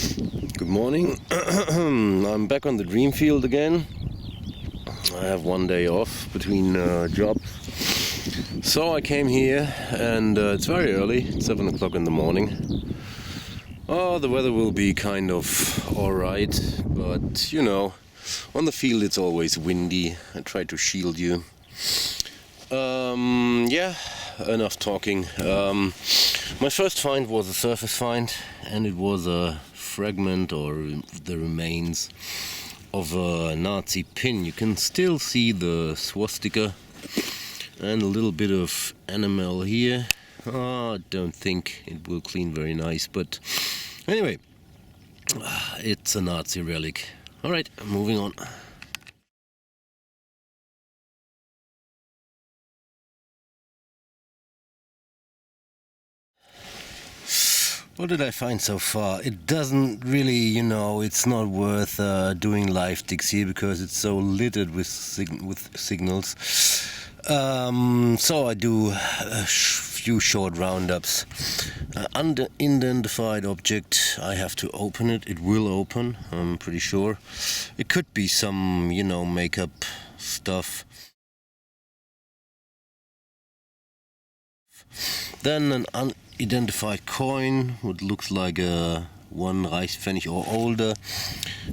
Good morning. I'm back on the dream field again. I have one day off between jobs. So I came here and it's very early, it's 7 o'clock in the morning. Oh, the weather will be kind of alright, but on the field it's always windy. I try to shield you. Yeah, enough talking. My first find was a surface find, and it was a fragment or the remains of a Nazi pin. You can still see the swastika and a little bit of enamel here. I don't think it will clean very nice, but anyway, it's a Nazi relic. Alright, moving on. What did I find so far? It doesn't really, it's not worth doing live digs here because it's so littered with signals. So I do a few short roundups. Unidentified object, I have to open it. It will open, I'm pretty sure. It could be some, makeup stuff. Then an unidentified coin, what looks like a 1 Reichspfennig or older.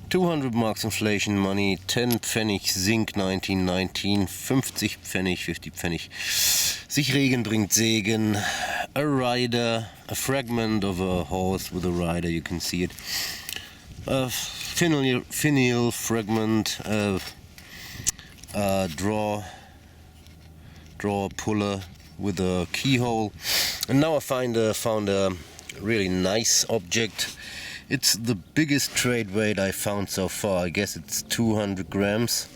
200 marks inflation money, 10 Pfennig Zinc 1919, 50 Pfennig, 50 Pfennig. Sich Regen bringt Segen. A rider, a fragment of a horse with a rider, you can see it. A finial fragment, a draw puller with a keyhole. And now I found a really nice object. It's the biggest trade weight I found so far. I guess it's 200 grams.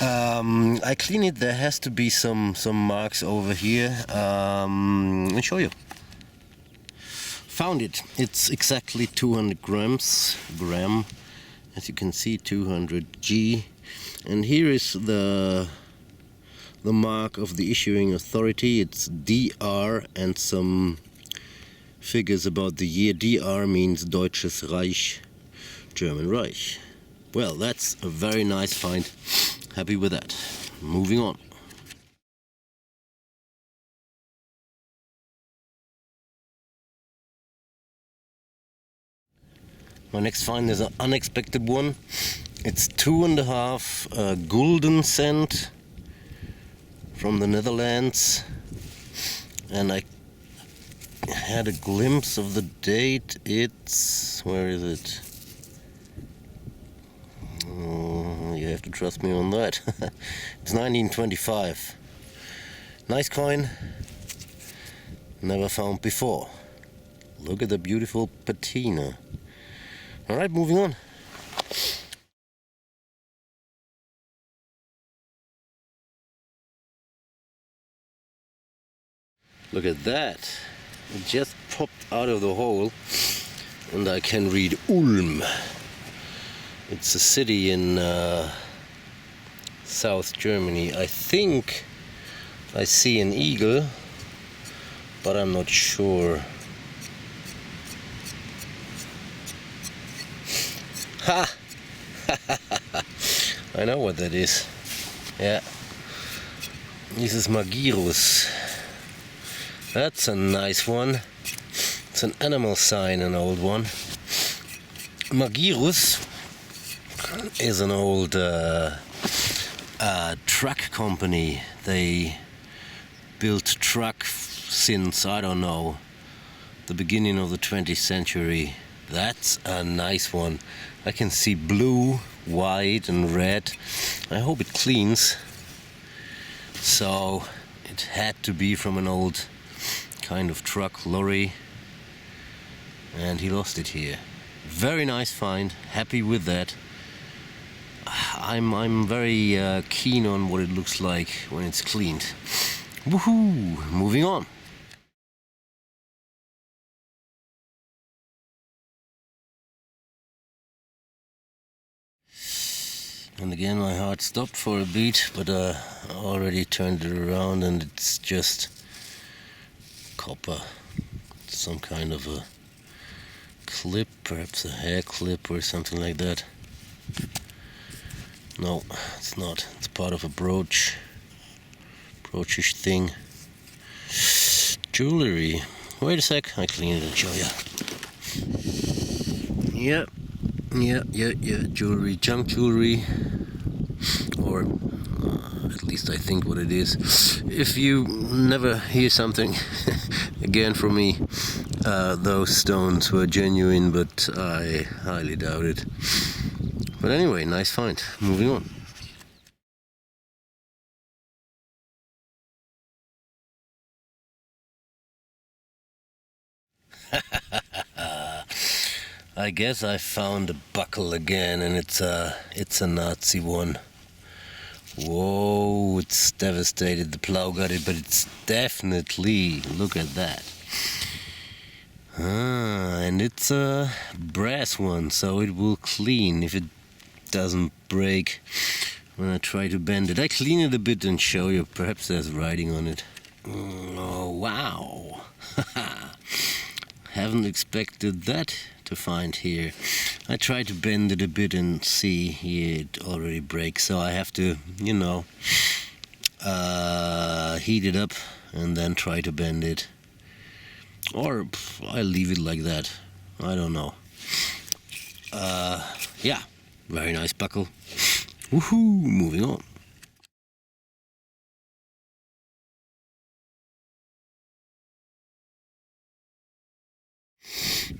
I clean it. There has to be some marks over here. Let me show you. Found it. It's exactly 200 grams. As you can see, 200 G. And here is the mark of the issuing authority. It's DR and some figures about the year. DR means Deutsches Reich, German Reich. Well, that's a very nice find. Happy with that. Moving on. My next find is an unexpected one. It's 2.5 gulden cent from the Netherlands, and I had a glimpse of the date. Where is it? You have to trust me on that. It's 1925. Nice coin, never found before. Look at the beautiful patina. Alright, moving on. Look at that. It just popped out of the hole and I can read Ulm. It's a city in South Germany. I think I see an eagle, but I'm not sure. Ha! I know what that is. Yeah. This is Magirus. That's a nice one. It's an animal sign, an old one. Magirus is an old truck company. They built truck since, I don't know, the beginning of the 20th century. That's a nice one. I can see blue, white and red. I hope it cleans. So it had to be from an old kind of truck, lorry, and he lost it here. Very nice find, happy with that. I'm very keen on what it looks like when it's cleaned. Woohoo! Moving on. And again my heart stopped for a beat, but I already turned it around and it's just copper. Some kind of a clip, perhaps a hair clip or something like that. No, it's not. It's part of a broochish thing. Jewelry. Wait a sec, I clean it and show ya. Yeah. Jewelry, junk jewelry, or at least I think what it is. If you never hear something again from me, those stones were genuine, but I highly doubt it. But anyway, nice find. Moving on. I guess I found a buckle again, and it's a Nazi one. Whoa, it's devastated. The plow got it, but it's definitely, look at that. And it's a brass one, so it will clean if it doesn't break when I try to bend it. I clean it a bit and show you. Perhaps there's writing on it. Oh, wow. Haven't expected that to find here. I try to bend it a bit and see here it already breaks, so I have to, heat it up and then try to bend it. Or I leave it like that. I don't know. Yeah, very nice buckle. Woohoo! Moving on.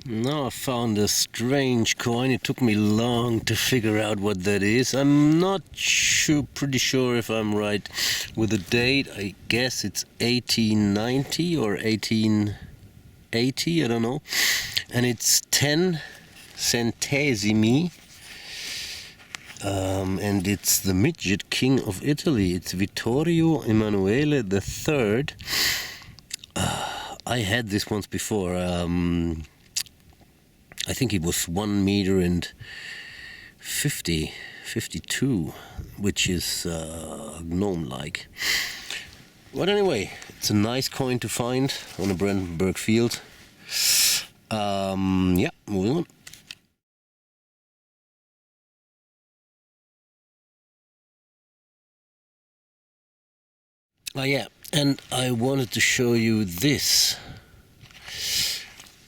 Now I found a strange coin. It took me long to figure out what that is. I'm not pretty sure if I'm right with the date. I guess it's 1890 or 1880, I don't know. And it's 10 centesimi. And it's the midget king of Italy. It's Vittorio Emanuele III. I had this once before. I think it was 1 meter and 52, which is gnome-like. But anyway, it's a nice coin to find on a Brandenburg field. Yeah, moving on. Oh yeah, and I wanted to show you this.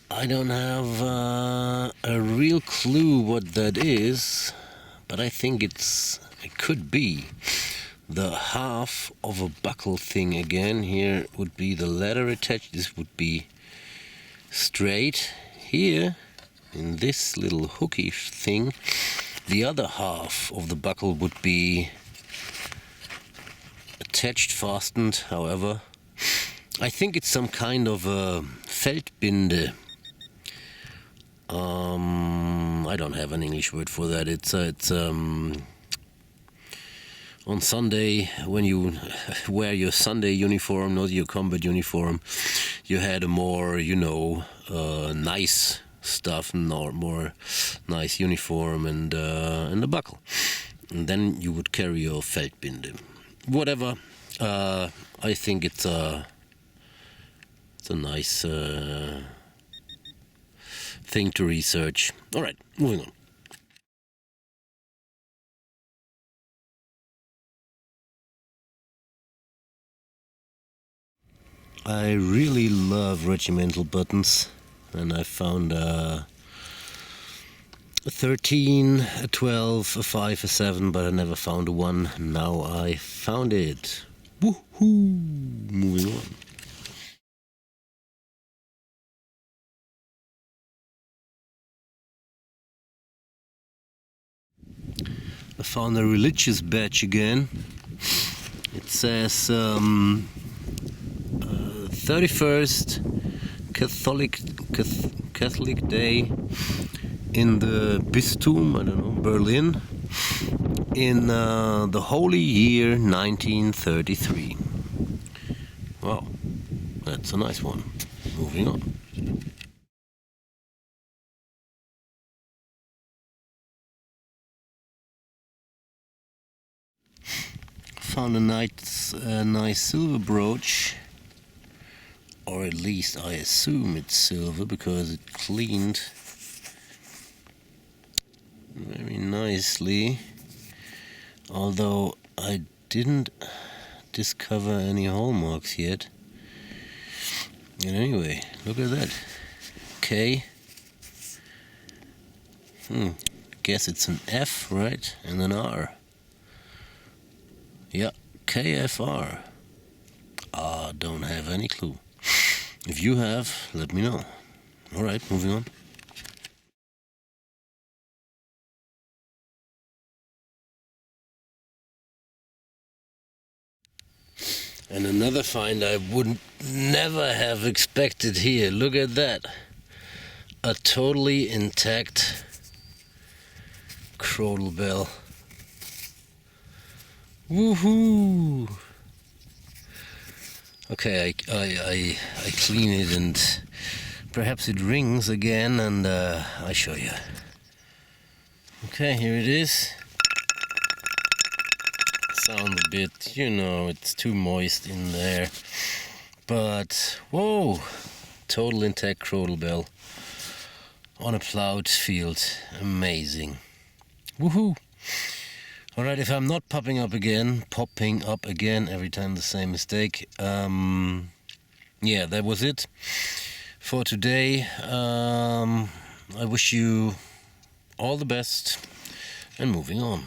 I don't have a real clue what that is, but I think it could be the half of a buckle thing again. Here would be the leather attached, this would be straight. Here, in this little hookish thing, the other half of the buckle would be attached, fastened, however. I think it's some kind of a Feldbinde. I don't have an English word for that. It's on Sunday, when you wear your Sunday uniform, not your combat uniform, you had a more, nice stuff, more nice uniform and a buckle. And then you would carry your Feldbinde. Whatever. I think it's a nice thing to research. All right, moving on. I really love regimental buttons, and I found a 13, a 12, a 5, a 7, but I never found a 1. Now I found it. Woohoo! Moving on. I found a religious badge again. It says 31st Catholic Day in the Bistum, I don't know, Berlin, in the holy year 1933. Wow, that's a nice one. Moving on. Found a nice silver brooch, or at least I assume it's silver because it cleaned nicely, although I didn't discover any hole marks yet. And anyway, look at that. K. Guess it's an F, right? And an R. Yeah, KFR. Don't have any clue. If you have, let me know. Alright, moving on. And another find I would never have expected here. Look at that. A totally intact Crotal bell. Woohoo! Okay, I clean it and perhaps it rings again, and I show you. Okay, here it is. Sounds a bit, it's too moist in there. But, whoa! Total intact Crotal bell on a plowed field. Amazing. Woohoo! Alright, if I'm not popping up again every time the same mistake, yeah, that was it for today. I wish you all the best, and moving on.